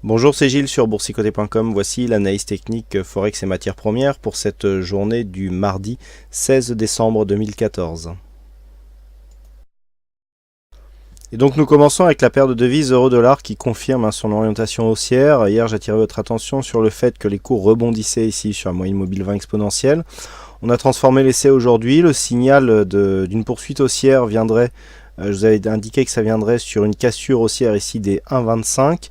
Bonjour, c'est Gilles sur boursicoté.com. Voici l'analyse technique Forex et matières premières pour cette journée du mardi 16 décembre 2014. Et donc nous commençons avec la paire de devises euro-dollar qui confirme son orientation haussière. Hier, j'attirais votre attention sur le fait que les cours rebondissaient ici sur la moyenne mobile 20 exponentielle. On a transformé l'essai aujourd'hui. Le signal d'une poursuite haussière viendrait, je vous avais indiqué que ça viendrait sur une cassure haussière ici des 1,25.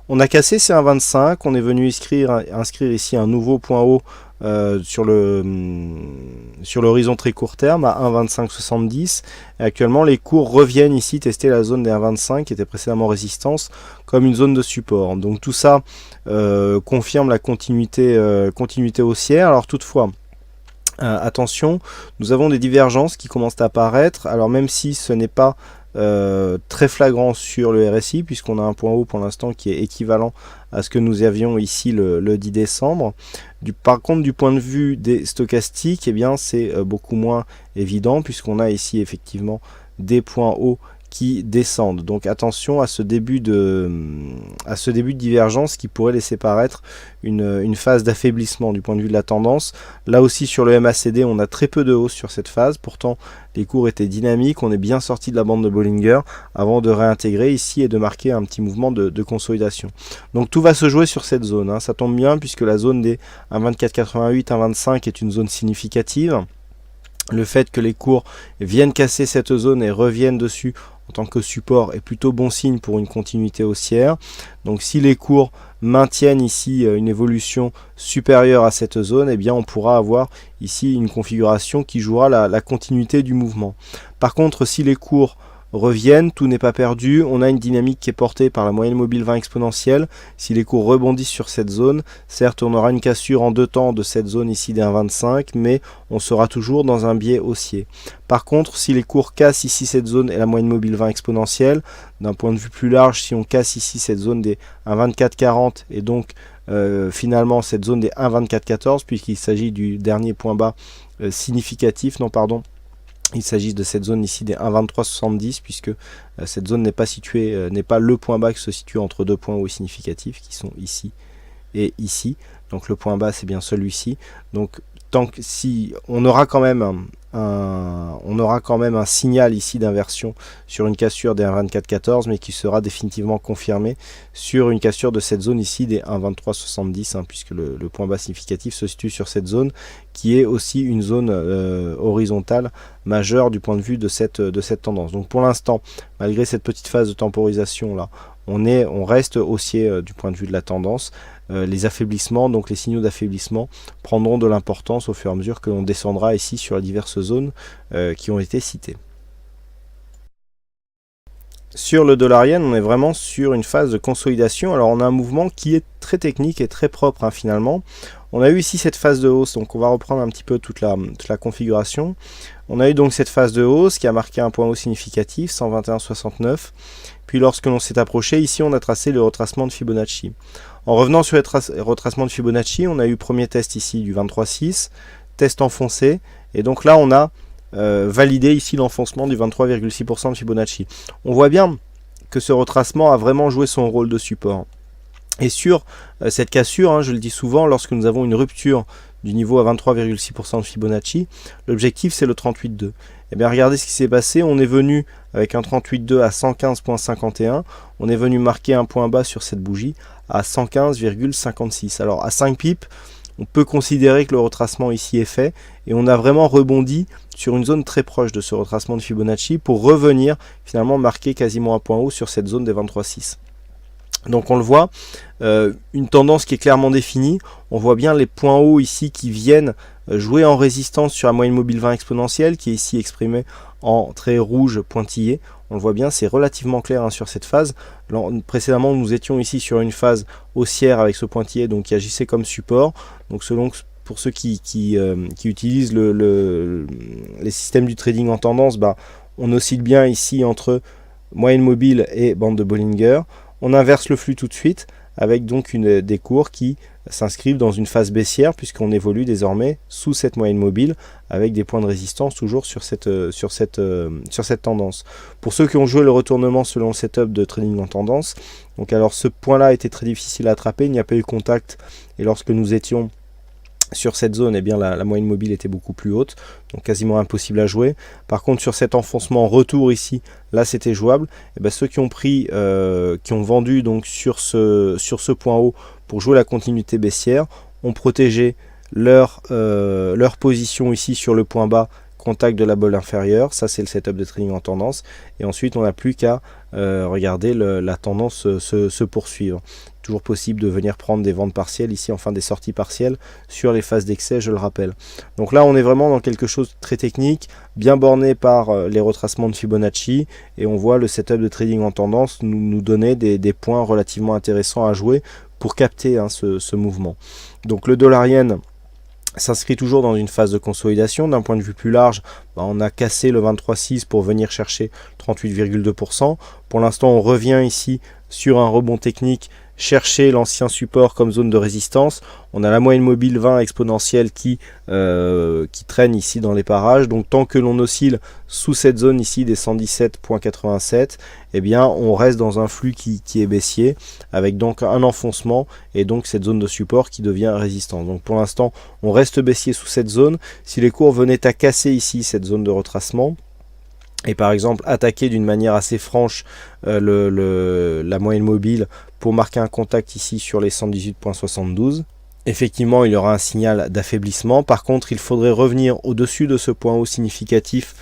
On a cassé ces 1,25. On est venu inscrire ici un nouveau point haut sur l'horizon très court terme à 1,2570. Et actuellement, les cours reviennent ici tester la zone des 1,25 qui était précédemment résistance comme une zone de support. Donc tout ça confirme la continuité haussière. Alors toutefois, attention, nous avons des divergences qui commencent à apparaître. Alors même si ce n'est pas très flagrant sur le RSI, puisqu'on a un point haut pour l'instant qui est équivalent à ce que nous avions ici le 10 décembre. Par contre, du point de vue des stochastiques, eh bien c'est beaucoup moins évident, puisqu'on a ici effectivement des points hauts qui descendent. Donc attention à ce début de divergence qui pourrait laisser paraître une phase d'affaiblissement du point de vue de la tendance. Là aussi sur le MACD, on a très peu de hausse sur cette phase. Pourtant, les cours étaient dynamiques. On est bien sorti de la bande de Bollinger avant de réintégrer ici et de marquer un petit mouvement de consolidation. Donc tout va se jouer sur cette zone. Ça tombe bien puisque la zone des 1,2488, 1,25 est une zone significative. Le fait que les cours viennent casser cette zone et reviennent dessus en tant que support est plutôt bon signe pour une continuité haussière. Donc si les cours maintiennent ici une évolution supérieure à cette zone, eh bien on pourra avoir ici une configuration qui jouera la continuité du mouvement. Par contre, si les cours reviennent, tout n'est pas perdu. On a une dynamique qui est portée par la moyenne mobile 20 exponentielle. Si les cours rebondissent sur cette zone, certes on aura une cassure en deux temps de cette zone ici des 1,25, mais on sera toujours dans un biais haussier. Par contre, si les cours cassent ici cette zone et la moyenne mobile 20 exponentielle, d'un point de vue plus large, si on casse ici cette zone des 1,2440 et donc finalement cette zone des 1,2414, puisqu'il s'agit du dernier point bas significatif, il s'agit de cette zone ici des 1,2370 puisque cette zone n'est pas située, n'est pas le point bas qui se situe entre deux points hauts significatifs qui sont ici et ici. Donc le point bas c'est bien celui-ci. Donc si on aura quand même un signal ici d'inversion sur une cassure des 1,2414 mais qui sera définitivement confirmé sur une cassure de cette zone ici des 1,2370 puisque le point bas significatif se situe sur cette zone qui est aussi une zone horizontale majeure du point de vue de cette tendance. Donc pour l'instant, malgré cette petite phase de temporisation là, on reste haussier du point de vue de la tendance. Les affaiblissements, donc les signaux d'affaiblissement, prendront de l'importance au fur et à mesure que l'on descendra ici sur les diverses zones qui ont été citées. Sur le dollar yen, on est vraiment sur une phase de consolidation. Alors on a un mouvement qui est très technique et très propre finalement. On a eu ici cette phase de hausse, donc on va reprendre un petit peu toute la configuration. On a eu donc cette phase de hausse qui a marqué un point haut significatif, 121,69. Puis lorsque l'on s'est approché, ici on a tracé le retracement de Fibonacci. En revenant sur le retracement de Fibonacci, on a eu premier test ici du 23,6, test enfoncé, et donc là on a validé ici l'enfoncement du 23,6% de Fibonacci. On voit bien que ce retracement a vraiment joué son rôle de support. Et sur cette cassure, je le dis souvent, lorsque nous avons une rupture du niveau à 23,6% de Fibonacci, l'objectif c'est le 38,2. Et bien regardez ce qui s'est passé, on est venu avec un 38,2 à 115,51, on est venu marquer un point bas sur cette bougie à 115,56. Alors à 5 pips, on peut considérer que le retracement ici est fait et on a vraiment rebondi sur une zone très proche de ce retracement de Fibonacci pour revenir finalement marquer quasiment un point haut sur cette zone des 23,6. Donc on le voit, une tendance qui est clairement définie. On voit bien les points hauts ici qui viennent jouer en résistance sur la moyenne mobile 20 exponentielle qui est ici exprimée en traits rouges pointillés. On le voit bien, c'est relativement clair sur cette phase. Précédemment, nous étions ici sur une phase haussière avec ce pointillé donc qui agissait comme support. Donc pour ceux qui utilisent les systèmes du trading en tendance, on oscille bien ici entre moyenne mobile et bande de Bollinger. On inverse le flux tout de suite avec donc des cours qui s'inscrivent dans une phase baissière puisqu'on évolue désormais sous cette moyenne mobile avec des points de résistance toujours sur cette tendance. Pour ceux qui ont joué le retournement selon le setup de trading en tendance, donc alors ce point-là était très difficile à attraper, il n'y a pas eu contact et lorsque nous étions sur cette zone, eh bien la moyenne mobile était beaucoup plus haute, donc quasiment impossible à jouer. Par contre, sur cet enfoncement retour ici, là c'était jouable. Et bien, ceux qui ont pris, qui ont vendu donc sur ce point haut pour jouer la continuité baissière, ont protégé leur position ici sur le point bas, contact de la bolle inférieure. Ça c'est le setup de trading en tendance. Et ensuite, on n'a plus qu'à regarder la tendance se poursuivre. Toujours possible de venir prendre des ventes partielles ici, enfin des sorties partielles sur les phases d'excès, je le rappelle. Donc là on est vraiment dans quelque chose de très technique, bien borné par les retracements de Fibonacci, et on voit le setup de trading en tendance nous donner des points relativement intéressants à jouer pour capter ce mouvement. Donc le dollar-yen s'inscrit toujours dans une phase de consolidation. D'un point de vue plus large, on a cassé le 23,6 pour venir chercher 38,2%. Pour l'instant on revient ici sur un rebond technique, chercher l'ancien support comme zone de résistance. On a la moyenne mobile 20 exponentielle qui traîne ici dans les parages. Donc tant que l'on oscille sous cette zone ici des 117,87, eh bien on reste dans un flux qui est baissier, avec donc un enfoncement et donc cette zone de support qui devient résistance. Donc pour l'instant on reste baissier sous cette zone. Si les cours venaient à casser ici cette zone de retracement, et par exemple attaquer d'une manière assez franche la moyenne mobile pour marquer un contact ici sur les 118,72, effectivement il y aura un signal d'affaiblissement. Par contre il faudrait revenir au-dessus de ce point haut significatif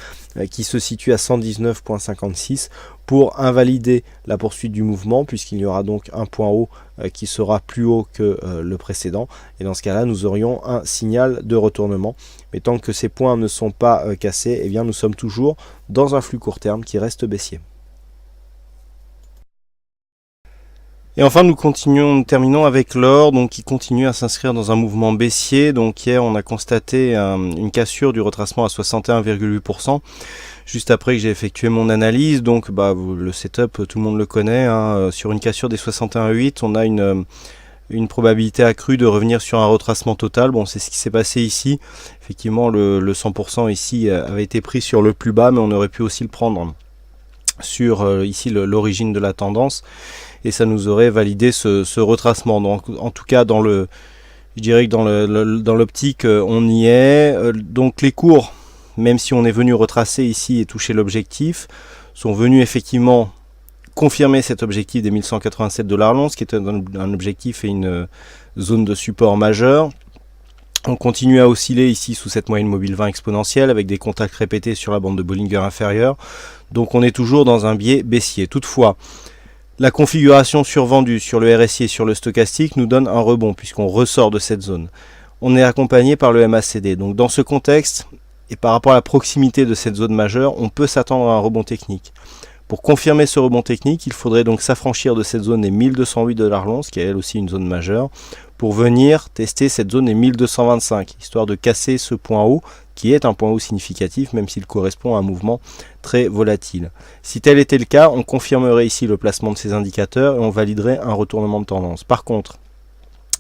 qui se situe à 119,56 pour invalider la poursuite du mouvement, puisqu'il y aura donc un point haut qui sera plus haut que le précédent, et dans ce cas là nous aurions un signal de retournement. Mais tant que ces points ne sont pas cassés, eh bien nous sommes toujours dans un flux court terme qui reste baissier. Et enfin nous terminons avec l'or, donc qui continue à s'inscrire dans un mouvement baissier. Donc hier on a constaté une cassure du retracement à 61,8%, juste après que j'ai effectué mon analyse. Donc le setup tout le monde le connaît, hein. Sur une cassure des 61,8 on a une probabilité accrue de revenir sur un retracement total. Bon, c'est ce qui s'est passé ici. Effectivement le 100% ici avait été pris sur le plus bas, mais on aurait pu aussi le prendre sur ici l'origine de la tendance, et ça nous aurait validé ce retracement. Donc en tout cas je dirais que dans l'optique on y est. Donc les cours, même si on est venu retracer ici et toucher l'objectif, sont venus effectivement confirmer cet objectif des 1187 $ l'once, qui est un objectif et une zone de support majeur. On continue à osciller ici sous cette moyenne mobile 20 exponentielle avec des contacts répétés sur la bande de Bollinger inférieure. Donc on est toujours dans un biais baissier. Toutefois, la configuration survendue sur le RSI et sur le stochastique nous donne un rebond puisqu'on ressort de cette zone. On est accompagné par le MACD. Donc dans ce contexte, et par rapport à la proximité de cette zone majeure, on peut s'attendre à un rebond technique. Pour confirmer ce rebond technique, il faudrait donc s'affranchir de cette zone des 1208 $ l'once, qui est elle aussi une zone majeure, pour venir tester cette zone des 1225, histoire de casser ce point haut, qui est un point haut significatif, même s'il correspond à un mouvement très volatile. Si tel était le cas, on confirmerait ici le placement de ces indicateurs et on validerait un retournement de tendance. Par contre,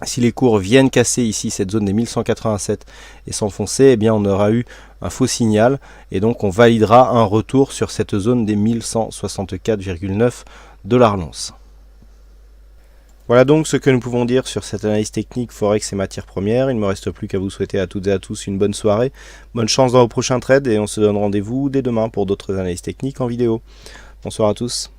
si les cours viennent casser ici cette zone des 1187 et s'enfoncer, eh bien on aura eu un faux signal et donc on validera un retour sur cette zone des 1164,9 $ l'once. Voilà donc ce que nous pouvons dire sur cette analyse technique Forex et matières premières. Il ne me reste plus qu'à vous souhaiter à toutes et à tous une bonne soirée, bonne chance dans vos prochains trades et on se donne rendez-vous dès demain pour d'autres analyses techniques en vidéo. Bonsoir à tous.